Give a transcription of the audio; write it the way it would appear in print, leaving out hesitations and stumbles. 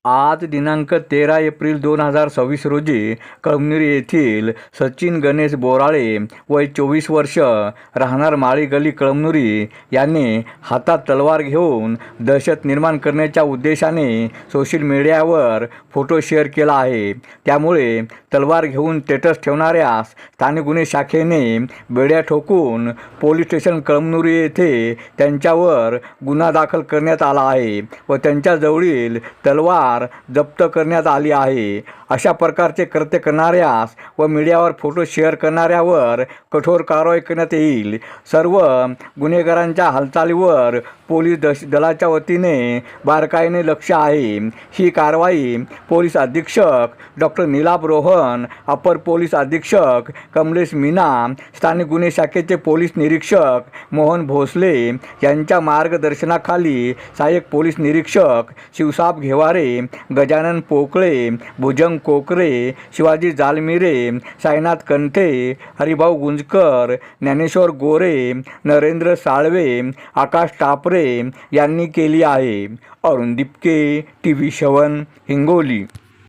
आज दिनांक 13 एप्रिल 2026 रोजी कळमनुरी येथील सचिन गणेश बोराळे वय 24 वर्ष राहणार माळी गली कळमनुरी यांनी हातात तलवार घेऊन दहशत निर्माण करण्याच्या उद्देशाने सोशल मीडियावर फोटो शेअर केला आहे। त्यामुळे तलवार घेऊन स्टेटस ठेवणाऱ्यास स्थानिक गुन्हे शाखेने बेड्या ठोकून पोलीस स्टेशन कळमनुरी येथे त्यांच्यावर गुन्हा दाखल करण्यात आला आहे व त्यांच्याजवळील तलवार जप्त करण्यात आली आहे। अशा प्रकारचे कृत्य करणाऱ्यास व मीडियावर फोटो शेअर करणाऱ्यावर कठोर कारवाई करण्यात येईल। सर्व गुन्हेगारांच्या हालचालीवर पोलीस दलाच्या वतीने बारकाईने लक्ष आहे। ही कारवाई पोलीस अधीक्षक डॉक्टर नीलाभ रोहन, अपर पोलीस अधीक्षक कमलेश मीना, स्थानिक गुन्हे शाखेचे पोलीस निरीक्षक मोहन भोसले यांच्या मार्गदर्शनाखाली सहाय्यक पोलीस निरीक्षक शिवसाब घेवारे, गजानन पोकळे, भुजंग कोकरे, शिवाजी जालमिरे, साईनाथ कंठे, हरिभाऊ गुंजकर, ज्ञानेश्वर गोरे, नरेंद्र साळवे, आकाश टापरे यांनी केली आहे। अरुण दिपके, TV7 हिंगोली।